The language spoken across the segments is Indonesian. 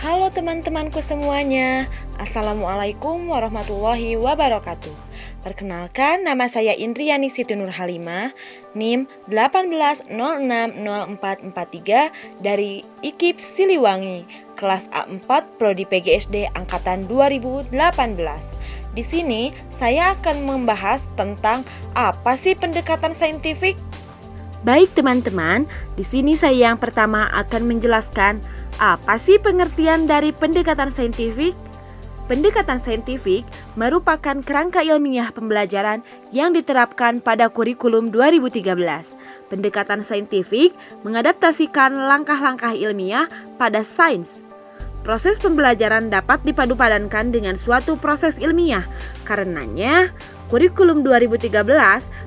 Halo teman-temanku semuanya, Assalamualaikum warahmatullahi wabarakatuh. Perkenalkan, nama saya Indriani Siti Nurhalimah, NIM 18060443 dari IKIP Siliwangi, kelas A4 Prodi PGSD angkatan 2018. Di sini saya akan membahas tentang apa sih pendekatan saintifik. Baik teman-teman, di sini saya yang pertama akan menjelaskan apa sih pengertian dari pendekatan saintifik? Pendekatan saintifik merupakan kerangka ilmiah pembelajaran yang diterapkan pada kurikulum 2013. Pendekatan saintifik mengadaptasikan langkah-langkah ilmiah pada sains. Proses pembelajaran dapat dipadupadankan dengan suatu proses ilmiah. Karenanya, kurikulum 2013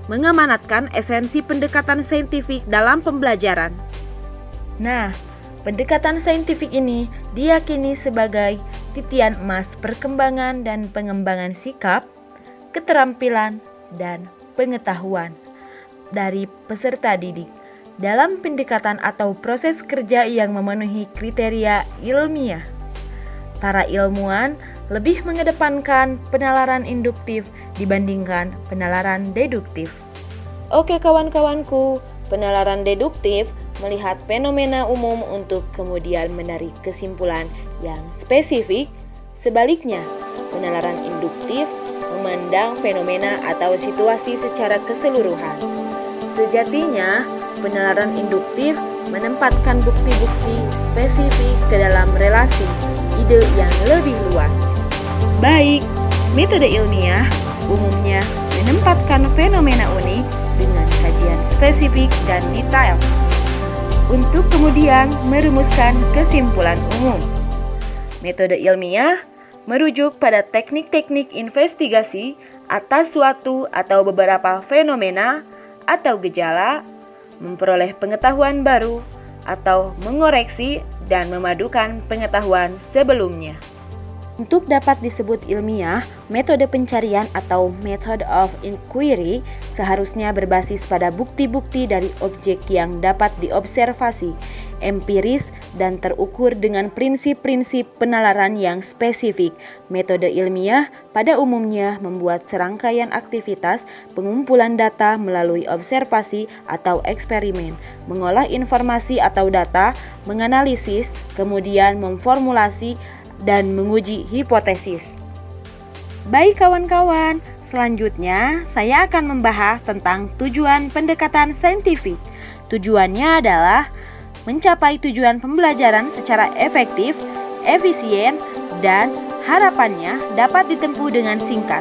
mengamanatkan esensi pendekatan saintifik dalam pembelajaran. Nah, pendekatan saintifik ini diyakini sebagai titian emas perkembangan dan pengembangan sikap, keterampilan, dan pengetahuan dari peserta didik dalam pendekatan atau proses kerja yang memenuhi kriteria ilmiah. Para ilmuwan lebih mengedepankan penalaran induktif dibandingkan penalaran deduktif. Oke kawan-kawanku, penalaran deduktif melihat fenomena umum untuk kemudian menarik kesimpulan yang spesifik. Sebaliknya, penalaran induktif memandang fenomena atau situasi secara keseluruhan. Sejatinya, penalaran induktif menempatkan bukti-bukti spesifik ke dalam relasi ide yang lebih luas. Baik, metode ilmiah umumnya menempatkan fenomena unik dengan kajian spesifik dan detail untuk kemudian merumuskan kesimpulan umum. Metode ilmiah merujuk pada teknik-teknik investigasi atas suatu atau beberapa fenomena atau gejala, memperoleh pengetahuan baru, atau mengoreksi dan memadukan pengetahuan sebelumnya. Untuk dapat disebut ilmiah, metode pencarian atau method of inquiry seharusnya berbasis pada bukti-bukti dari objek yang dapat diobservasi, empiris, dan terukur dengan prinsip-prinsip penalaran yang spesifik. Metode ilmiah pada umumnya membuat serangkaian aktivitas pengumpulan data melalui observasi atau eksperimen, mengolah informasi atau data, menganalisis, kemudian memformulasi, dan menguji hipotesis. Baik kawan-kawan, selanjutnya saya akan membahas tentang tujuan pendekatan saintifik. Tujuannya adalah mencapai tujuan pembelajaran secara efektif, efisien, dan harapannya dapat ditempuh dengan singkat.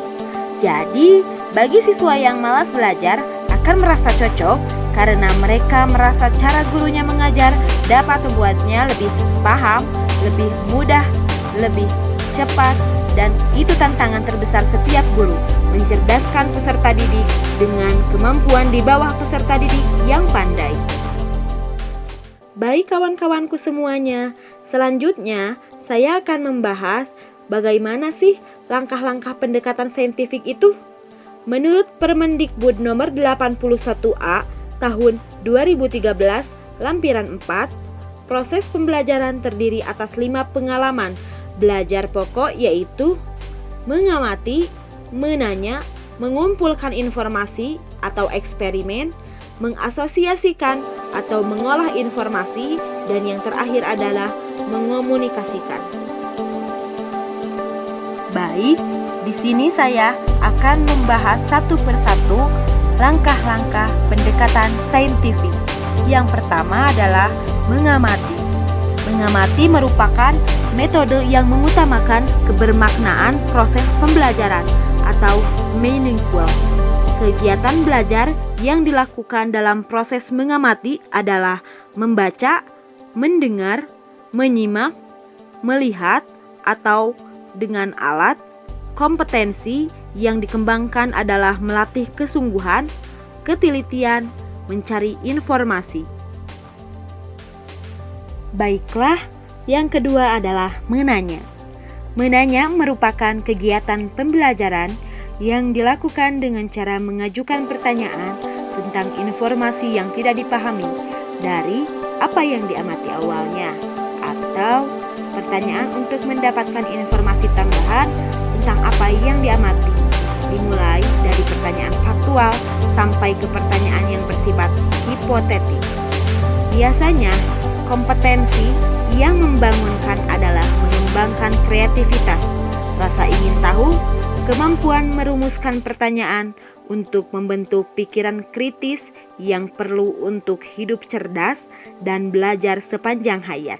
Jadi, bagi siswa yang malas belajar akan merasa cocok karena mereka merasa cara gurunya mengajar dapat membuatnya lebih paham, lebih mudah, lebih cepat, dan itu tantangan terbesar setiap guru, mencerdaskan peserta didik dengan kemampuan di bawah peserta didik yang pandai. Baik kawan-kawanku semuanya, selanjutnya saya akan membahas bagaimana sih langkah-langkah pendekatan saintifik itu. Menurut Permendikbud nomor 81A tahun 2013 lampiran 4, proses pembelajaran terdiri atas 5 pengalaman belajar pokok, yaitu mengamati, menanya, mengumpulkan informasi atau eksperimen, mengasosiasikan atau mengolah informasi, dan yang terakhir adalah mengomunikasikan. Baik, di sini saya akan membahas satu persatu langkah-langkah pendekatan saintifik. Yang pertama adalah mengamati. Mengamati merupakan metode yang mengutamakan kebermaknaan proses pembelajaran atau meaningful. Kegiatan belajar yang dilakukan dalam proses mengamati adalah membaca, mendengar, menyimak, melihat, atau dengan alat. Kompetensi yang dikembangkan adalah melatih kesungguhan, ketelitian, mencari informasi. Baiklah, yang kedua adalah menanya. Menanya merupakan kegiatan pembelajaran yang dilakukan dengan cara mengajukan pertanyaan tentang informasi yang tidak dipahami dari apa yang diamati awalnya, atau pertanyaan untuk mendapatkan informasi tambahan tentang apa yang diamati, dimulai dari pertanyaan faktual sampai ke pertanyaan yang bersifat hipotetik. Biasanya, kompetensi yang membangunkan adalah mengembangkan kreativitas, rasa ingin tahu, kemampuan merumuskan pertanyaan untuk membentuk pikiran kritis yang perlu untuk hidup cerdas dan belajar sepanjang hayat.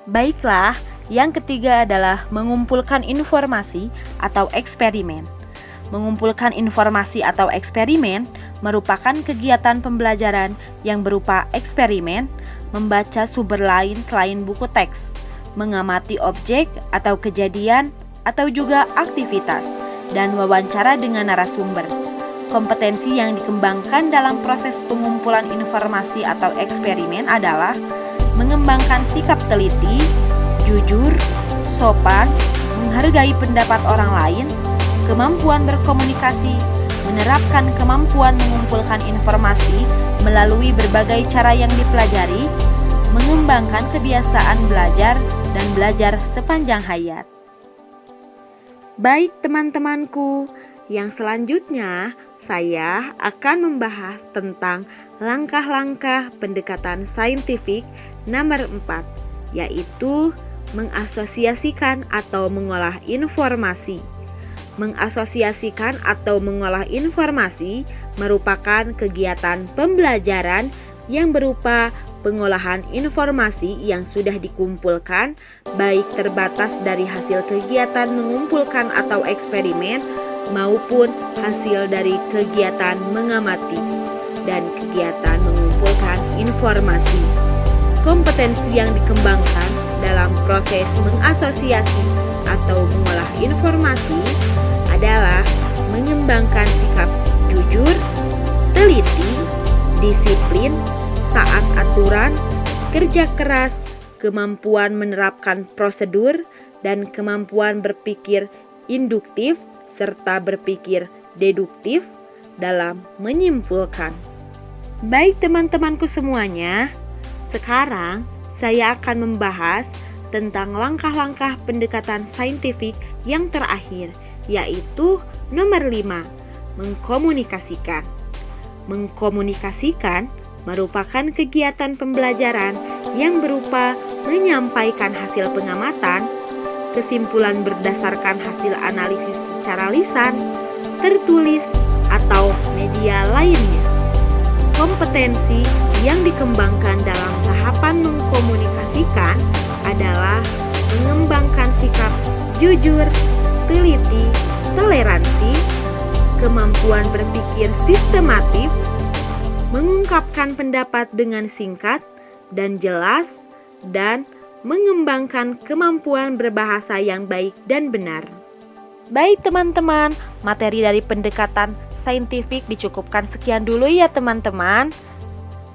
Baiklah, yang ketiga adalah mengumpulkan informasi atau eksperimen. Mengumpulkan informasi atau eksperimen merupakan kegiatan pembelajaran yang berupa eksperimen, membaca sumber lain selain buku teks, mengamati objek atau kejadian atau juga aktivitas, dan wawancara dengan narasumber. Kompetensi yang dikembangkan dalam proses pengumpulan informasi atau eksperimen adalah mengembangkan sikap teliti, jujur, sopan, menghargai pendapat orang lain, kemampuan berkomunikasi, menerapkan kemampuan mengumpulkan informasi melalui berbagai cara yang dipelajari, mengembangkan kebiasaan belajar dan belajar sepanjang hayat. Baik teman-temanku, yang selanjutnya saya akan membahas tentang langkah-langkah pendekatan saintifik nomor 4, yaitu mengasosiasikan atau mengolah informasi. Mengasosiasikan atau mengolah informasi merupakan kegiatan pembelajaran yang berupa pengolahan informasi yang sudah dikumpulkan, baik terbatas dari hasil kegiatan mengumpulkan atau eksperimen maupun hasil dari kegiatan mengamati dan kegiatan mengumpulkan informasi. Kompetensi yang dikembangkan dalam proses mengasosiasi atau mengolah informasi adalah mengembangkan sikap jujur, teliti, disiplin, taat aturan, kerja keras, kemampuan menerapkan prosedur, dan kemampuan berpikir induktif serta berpikir deduktif dalam menyimpulkan. Baik teman-temanku semuanya, sekarang saya akan membahas tentang langkah-langkah pendekatan saintifik yang terakhir, yaitu nomor 5, mengkomunikasikan. Mengkomunikasikan merupakan kegiatan pembelajaran yang berupa menyampaikan hasil pengamatan, kesimpulan berdasarkan hasil analisis secara lisan, tertulis, atau media lainnya. Kompetensi yang dikembangkan dalam tahapan mengkomunikasikan adalah mengembangkan sikap jujur, teliti, toleransi, kemampuan berpikir sistematif, mengungkapkan pendapat dengan singkat dan jelas, dan mengembangkan kemampuan berbahasa yang baik dan benar. Baik teman-teman, materi dari pendekatan saintifik dicukupkan sekian dulu ya teman-teman.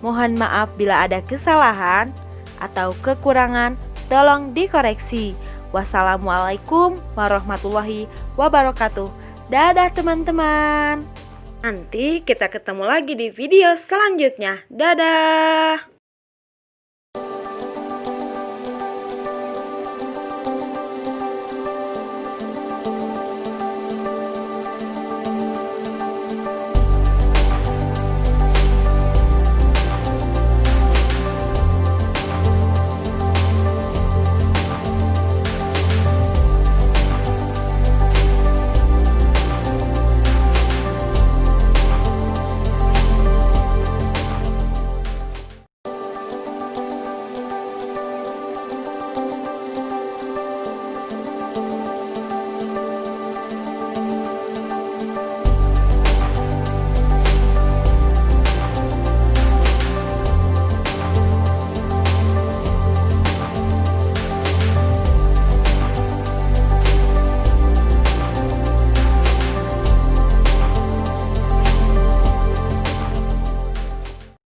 Mohon maaf bila ada kesalahan atau kekurangan, tolong dikoreksi. Wassalamualaikum warahmatullahi wabarakatuh. Dadah teman-teman. Nanti kita ketemu lagi di video selanjutnya. Dadah.